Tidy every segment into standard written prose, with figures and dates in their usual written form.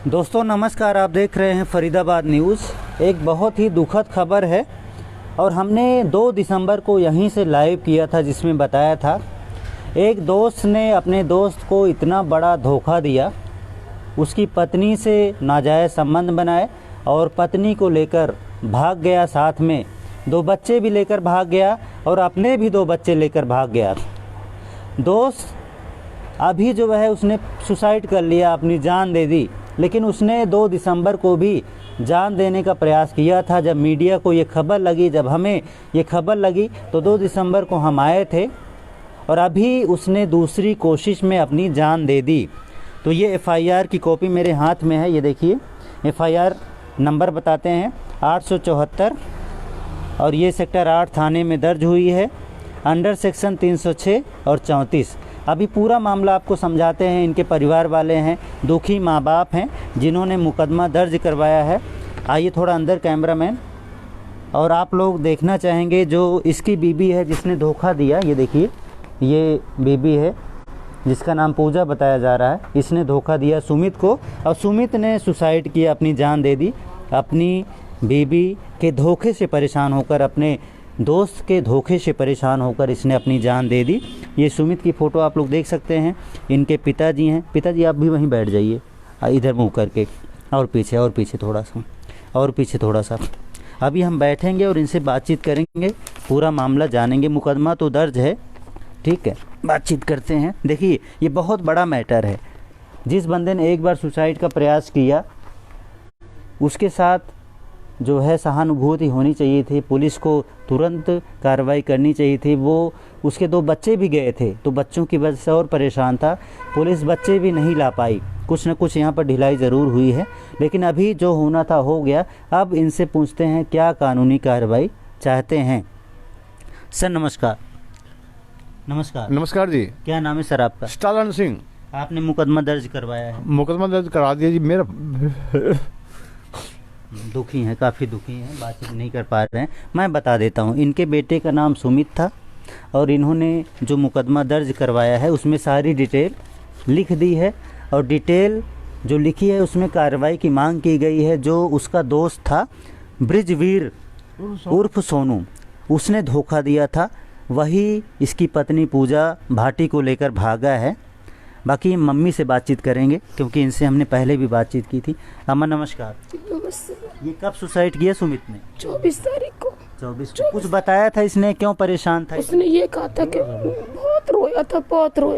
दोस्तों नमस्कार, आप देख रहे हैं फरीदाबाद न्यूज़। एक बहुत ही दुखद खबर है और हमने 2 दिसंबर को यहीं से लाइव किया था, जिसमें बताया था एक दोस्त ने अपने दोस्त को इतना बड़ा धोखा दिया, उसकी पत्नी से नाजायज़ संबंध बनाए और पत्नी को लेकर भाग गया, साथ में 2 बच्चे भी लेकर भाग गया और अपने भी 2 बच्चे लेकर भाग गया। दोस्त अभी जो है उसने सुसाइड कर लिया, अपनी जान दे दी, लेकिन उसने 2 दिसंबर को भी जान देने का प्रयास किया था। जब मीडिया को ये खबर लगी, जब हमें ये खबर लगी तो 2 दिसंबर को हम आए थे और अभी उसने दूसरी कोशिश में अपनी जान दे दी। तो ये एफआईआर की कॉपी मेरे हाथ में है, ये देखिए। एफआईआर नंबर बताते हैं 874 और ये सेक्टर 8 थाने में दर्ज हुई है अंडर सेक्शन 306 और 34। अभी पूरा मामला आपको समझाते हैं। इनके परिवार वाले हैं, दुखी माँ बाप हैं जिन्होंने मुकदमा दर्ज करवाया है। आइए थोड़ा अंदर कैमरामैन, और आप लोग देखना चाहेंगे जो इसकी बीबी है जिसने धोखा दिया। ये देखिए, ये बीबी है जिसका नाम पूजा बताया जा रहा है। इसने धोखा दिया सुमित को और सुमित ने सुसाइड किया, अपनी जान दे दी। अपनी बीबी के धोखे से परेशान होकर, अपने दोस्त के धोखे से परेशान होकर इसने अपनी जान दे दी। ये सुमित की फ़ोटो आप लोग देख सकते हैं। इनके पिताजी हैं। पिताजी आप भी वहीं बैठ जाइए, इधर मुँह करके, और पीछे थोड़ा सा, और पीछे थोड़ा सा। अभी हम बैठेंगे और इनसे बातचीत करेंगे, पूरा मामला जानेंगे। मुकदमा तो दर्ज है, ठीक है, बातचीत करते हैं। देखिए ये बहुत बड़ा मैटर है। जिस बंदे ने एक बार सुसाइड का प्रयास किया उसके साथ जो है सहानुभूति होनी चाहिए थी, पुलिस को तुरंत कार्रवाई करनी चाहिए थी। वो उसके 2 बच्चे भी गए थे तो बच्चों की वजह से और परेशान था। पुलिस बच्चे भी नहीं ला पाई। कुछ न कुछ यहाँ पर ढिलाई ज़रूर हुई है, लेकिन अभी जो होना था हो गया। अब इनसे पूछते हैं क्या कानूनी कार्रवाई चाहते हैं। सर नमस्कार। नमस्कार। नमस्कार जी। क्या नाम है सर आपका? स्टालन सिंह। आपने मुकदमा दर्ज करवाया है? मुकदमा दर्ज करा दिया जी। मेरा दुखी हैं, काफ़ी दुखी हैं, बातचीत नहीं कर पा रहे हैं। मैं बता देता हूँ, इनके बेटे का नाम सुमित था और इन्होंने जो मुकदमा दर्ज करवाया है उसमें सारी डिटेल लिख दी है और डिटेल जो लिखी है उसमें कार्रवाई की मांग की गई है। जो उसका दोस्त था ब्रिजवीर उर्फ सोनू, उसने धोखा दिया था, वही इसकी पत्नी पूजा भाटी को लेकर भागा है। बाकी मम्मी से बातचीत करेंगे क्योंकि इनसे हमने पहले भी बातचीत की थी। अम्मा नमस्कार। नमस्ते। ये कब सुसाइड किया सुमित ने? 24 तारीख को। 24 को। कुछ बताया था इसने, क्यों परेशान था? उसने ये कहा था कि बहुत रोया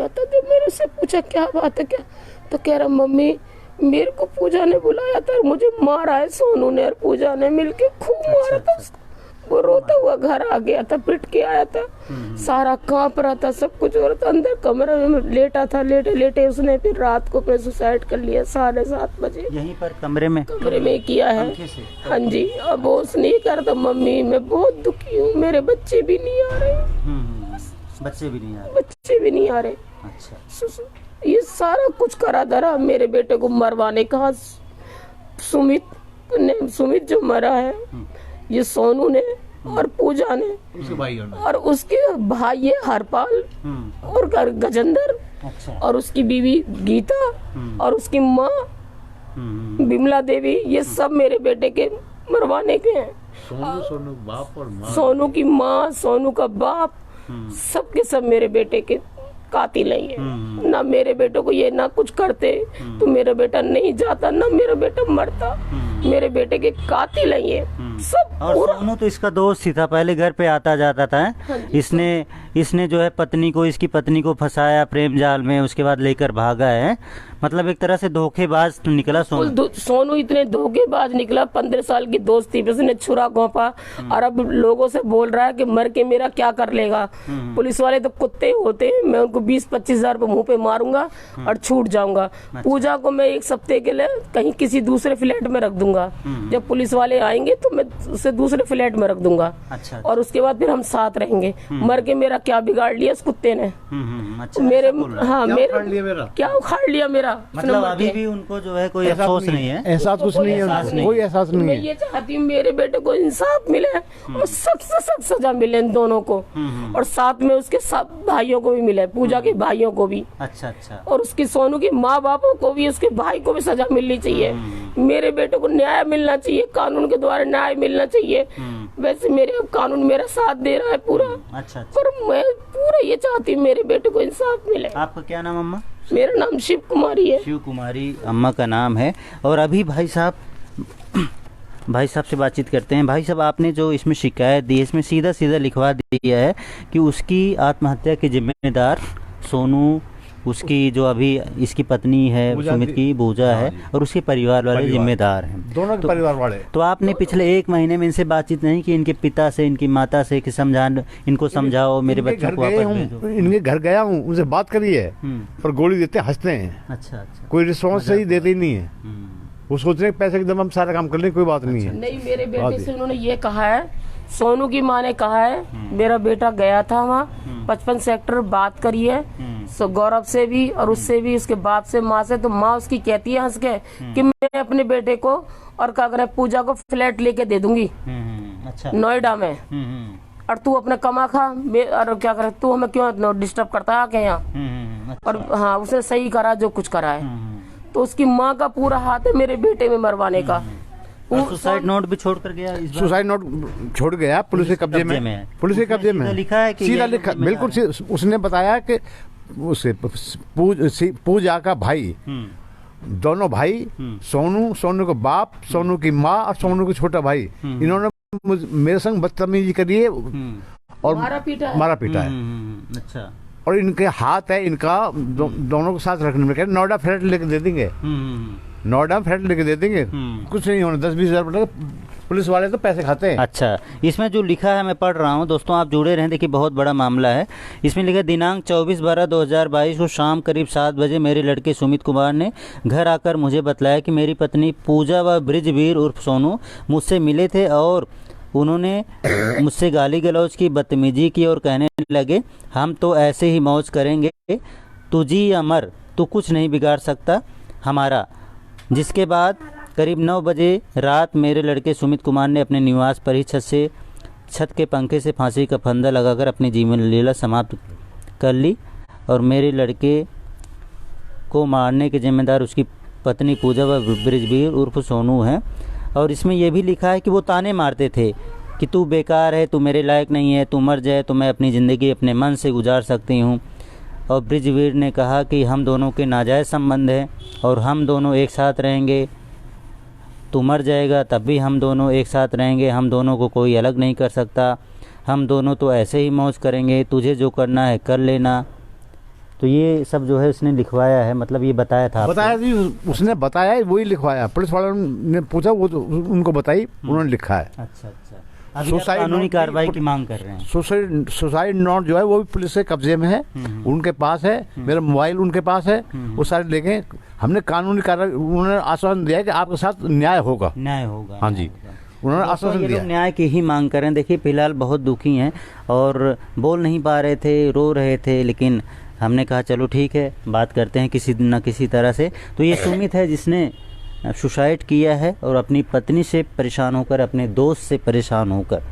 था। जब मेरे से पूछा क्या बात है क्या, तो कह रहा मम्मी मेरे को पूजा ने बुलाया था और मुझे मारा है सोनू ने और पूजा ने मिलके खूब मारा था। वो रोता हुआ घर आ गया था, पिट के आया था, सारा कांप रहा था, सब कुछ हो रहा था। अंदर कमरे में लेटा था, लेटे उसने फिर रात को फिर सुसाइड कर लिया 7:30 बजे। यहीं पर कमरे में किया है। हाँ जी। अब वो उसने ये कहा था मम्मी मैं बहुत दुखी हूँ, मेरे बच्चे भी नहीं आ रहे। बच्चे भी नहीं आ रहे। अच्छा। ये सारा कुछ करा धरा मेरे बेटे को मरवाने का। सुमित जो मरा है ये सोनू ने और पूजा ने, उसके भाई और उसके भाई है हरपाल और गजेंद्र। अच्छा। और उसकी बीवी गीता और उसकी माँ बिमला देवी, ये सब मेरे बेटे के मरवाने के हैं। सोनू बाप और माँ, सोनू की माँ, सोनू का बाप, सब के सब मेरे बेटे के कातिल है। ना मेरे बेटे को ये ना कुछ करते तो मेरा बेटा नहीं जाता, ना मेरा बेटा मरता। मेरे बेटे के कातिल है ये सब। और सोनू तो इसका दोस्त ही था, पहले घर पे आता जाता था। हाँ इसने जो है इसकी पत्नी को फंसाया प्रेम जाल में, उसके बाद लेकर भागा है। मतलब एक तरह से धोखेबाज निकला सोनू इतने धोखेबाज निकला। 15 साल की दोस्ती पे उसने छुरा घोंपा और अब लोगों से बोल रहा है कि मर के मेरा क्या कर लेगा। पुलिस वाले तो कुत्ते होते हैं, मैं उनको 20-25 हजार रुपए मुंह पे मारूंगा और छूट जाऊंगा। पूजा को मैं 1 हफ्ते के लिए कहीं किसी दूसरे फ्लैट में रख दूंगा। जब पुलिस वाले आएंगे तो मैं उसे दूसरे फ्लैट में रख दूंगा। अच्छा। और उसके बाद फिर हम साथ रहेंगे। मर के मेरा क्या बिगाड़ लिया इस कुत्ते ने। अच्छा, मेरे ऐसा बोल रहे हैं। हाँ क्या मेरे उखाड़ लिया मेरा? क्या उखाड़ लिया मेरा। मतलब अभी भी उनको जो है कोई अफसोस नहीं है। एहसास कुछ नहीं है, कोई एहसास नहीं मैं है। ये चाहती हूँ मेरे बेटे को इंसाफ मिले और सख्त से सख्त सजा मिले इन दोनों को। और साथ में उसके सब भाइयों को भी मिले, पूजा के भाइयों को भी। अच्छा अच्छा। और उसकी सोनू की माँ बापों को भी, उसके भाई को भी सजा मिलनी चाहिए। मेरे बेटे को न्याय मिलना चाहिए, कानून के द्वारा न्याय मिलना चाहिए। वैसे मेरे कानून मेरा साथ दे रहा है पूरा। अच्छा। पर मैं पूरा ये चाहती हूँ मेरे बेटे को इंसाफ मिले। आपका क्या नाम अम्मा? मेरा नाम शिव कुमारी है। शिव कुमारी अम्मा का नाम है। और अभी भाई साहब से बातचीत करते हैं। भाई साहब, आपने जो इसमें शिकायत दी है, इसमें सीधा सीधा लिखवा दिया है कि उसकी आत्महत्या के जिम्मेदार सोनू, उसकी जो अभी इसकी पत्नी है सुमित की पूजा है, और उसके परिवार वाले जिम्मेदार हैं, दोनों के परिवार वाले। तो आपने पिछले 1 महीने में इनसे बातचीत नहीं की, इनके पिता से, इनकी माता से, कि इनको समझाओ मेरे बच्चों को वापस भेजो? इनके घर गया हूँ, उनसे बात करी है, पर गोली देते हंसते हैं। अच्छा अच्छा। कोई रिस्पॉन्स सही देते ही नहीं है। वो सोच रहे हैं पैसे के दम हम सारा काम कर लें, कोई बात नहीं है। नहीं, मेरे बेटे से उन्होंने ये कहा है, सोनू की माँ ने कहा है मेरा बेटा गया था वहाँ 55 सेक्टर, बात करी है गौरव से भी और उससे भी, उसके बाप से, माँ से। तो माँ उसकी कहती है हंस के कि मैं अपने बेटे को और क्या करे पूजा को फ्लैट लेके दे दूंगी अच्छा। नोएडा में, और तू अपने कमा खा, और क्या करे, तू हमें क्यों डिस्टर्ब करता है आके यहाँ। और हाँ, उसने सही करा जो कुछ करा है। तो उसकी माँ का पूरा हाथ है मेरे बेटे में मरवाने का। सुसाइड नोट भी छोड़ कर गया इस बार? सुसाइड नोट छोड़ गया, पुलिस के कब्जे में, पुलिस के कब्जे में लिखा है कि सीधा लिखा, बिल्कुल। उसने बताया कि उसे पूजा का भाई, दोनों भाई, सोनू का बाप, सोनू की माँ और सोनू का छोटा भाई, इन्होंने मेरे संग बदतमीजी करी है और मारा पीटा है। अच्छा। और इनके हाथ है इनका दोनों को साथ रखने में, कहते नोएडा फ्लैट लेके दे देंगे, नोएडा फ्लैट लेके दे देंगे, कुछ नहीं होना, 10-20 हज़ार रुपये। पुलिस वाले तो पैसे खाते हैं। अच्छा, इसमें जो लिखा है मैं पढ़ रहा हूँ, दोस्तों आप जुड़े रहें, देखिए बहुत बड़ा मामला है। इसमें लिखा दिनांक 24/12/2022 को शाम करीब 7 बजे मेरे लड़के सुमित कुमार ने घर आकर मुझे बतलाया कि मेरी पत्नी पूजा व बृजवीर उर्फ सोनू मुझसे मिले थे और उन्होंने मुझसे गाली गलौज की, बदतमीजी की और कहने लगे हम तो ऐसे ही मौज करेंगे, तू जी या मर, तू कुछ नहीं बिगाड़ सकता हमारा। जिसके बाद करीब 9 बजे रात मेरे लड़के सुमित कुमार ने अपने निवास पर ही छत के पंखे से फांसी का फंदा लगाकर अपनी जीवन लीला समाप्त कर ली। और मेरे लड़के को मारने के जिम्मेदार उसकी पत्नी पूजा व बृजवीर उर्फ सोनू हैं। और इसमें यह भी लिखा है कि वो ताने मारते थे कि तू बेकार है, तू मेरे लायक नहीं है, तू मर जाए तो मैं अपनी ज़िंदगी अपने मन से गुजार सकती हूँ। और बृजवीर ने कहा कि हम दोनों के नाजायज़ संबंध हैं और हम दोनों एक साथ रहेंगे, तू मर जाएगा तब भी हम दोनों एक साथ रहेंगे, हम दोनों को कोई अलग नहीं कर सकता, हम दोनों तो ऐसे ही मौज करेंगे, तुझे जो करना है कर लेना। तो ये सब जो है उसने लिखवाया है, मतलब ये बताया था? बताया जी, उसने बताया, वही लिखवाया। पुलिस वालों ने पूछा, वो तो उनको बताई, उन्होंने लिखा है। अच्छा अच्छा। अभी आप कानूनी कार्रवाई की मांग कर रहे हैं? सुसाइड नोट जो है वो भी पुलिस के कब्जे में है, उनके पास है, मेरा मोबाइल उनके पास है, वो सारे लेके हमने कानूनी कार्रवाई, उन्होंने आश्वासन दिया कि आपके साथ न्याय होगा। न्याय होगा? हाँ जी, उन्होंने आश्वासन दिया। न्याय की ही मांग कर रहे हैं। देखिए फिलहाल बहुत दुखी हैं और बोल नहीं पा रहे थे, रो रहे थे, लेकिन हमने कहा चलो ठीक है, बात करते हैं किसी न किसी तरह से। तो ये सुमित है जिसने सुसाइड किया है और अपनी पत्नी से परेशान होकर, अपने दोस्त से परेशान होकर,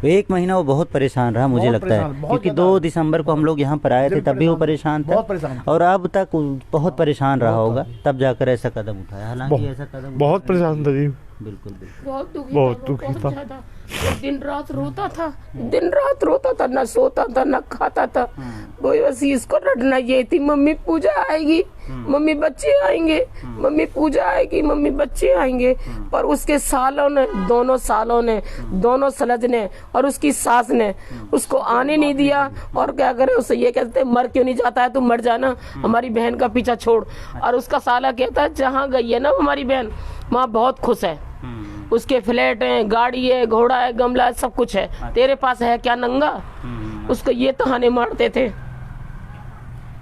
1 महीना वो बहुत परेशान रहा, मुझे लगता है, क्योंकि 2 दिसंबर को हम लोग यहाँ पर आए थे, तब भी वो परेशान था और अब तक बहुत परेशान रहा होगा, तब जाकर ऐसा कदम उठाया। हालांकि ऐसा कदम बहुत परेशान था जी, बिल्कुल बिल्कुल बहुत दुखी था। दिन रात रोता था, दिन रात रोता था, ना सोता था ना खाता था। कोई बस इसको रटना ये थी, मम्मी पूजा आएगी, मम्मी बच्चे आएंगे, मम्मी पूजा आएगी, मम्मी बच्चे आएंगे। पर उसके सालों ने, दोनों सलज ने और उसकी सास ने उसको आने नहीं दिया। और क्या करे, उसे ये कहते मर क्यों नहीं जाता है, तू मर जाना, हमारी बहन का पीछा छोड़। और उसका साला कहता है जहाँ गई है ना हमारी बहन, वहाँ बहुत खुश है, उसके फ्लैट है, गाड़ी है, घोड़ा है, गमला है, सब कुछ है, तेरे पास है क्या नंगा। उसको ये ताने मारते थे।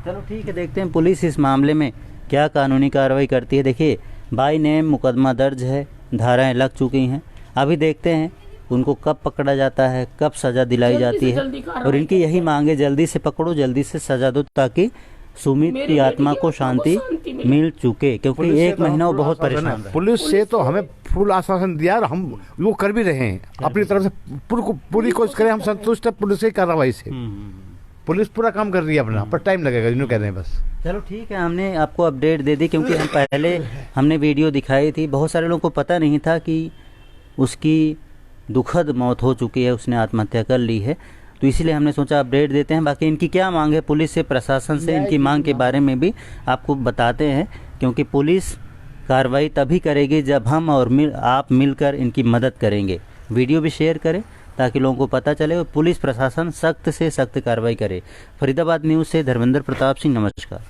चलो ठीक है, देखते हैं पुलिस इस मामले में क्या कानूनी कार्रवाई करती है। देखिए बाई नेम मुकदमा दर्ज है, धाराएं लग चुकी हैं, अभी देखते हैं उनको कब पकड़ा जाता है, कब सज़ा दिलाई जल्दी जाती से है। जल्दी कार्रवाई और इनकी यही मांग है, जल्दी से पकड़ो, जल्दी से सज़ा दो, ताकि सुमित मेरी की बेटी आत्मा की को आत्मा को शांति शांति मिले। मिल चुके, क्योंकि पुलिस से एक तो महीना वो हम बहुत फुल आश्वासन परेशान है। रहे। पुलिस से तो हमें फुल आश्वासन दिया और हम वो कर भी रहे हैं अपनी तरफ से। पूरी कोशिश करें, हम संतुष्ट है पुलिस की कार्रवाई से। पुलिस पूरा काम कर रही है अपना, पर टाइम लगेगा जिन्होंने कह रहे हैं बस। चलो ठीक है, हमने आपको अपडेट दे दी, क्योंकि हम पहले हमने वीडियो दिखाई थी, बहुत सारे लोगों को पता नहीं था कि उसकी दुखद मौत हो चुकी है, उसने आत्महत्या कर ली है, तो इसीलिए हमने सोचा अपडेट देते हैं। बाकी इनकी क्या मांग है पुलिस से, प्रशासन से, इनकी मांग के बारे में भी आपको बताते हैं, क्योंकि पुलिस कार्रवाई तभी करेगी जब हम और आप मिलकर इनकी मदद करेंगे। वीडियो भी शेयर करें ताकि लोगों को पता चले और पुलिस प्रशासन सख्त से सख्त कार्रवाई करे। फरीदाबाद न्यूज़ से धर्मेंद्र प्रताप सिंह, नमस्कार।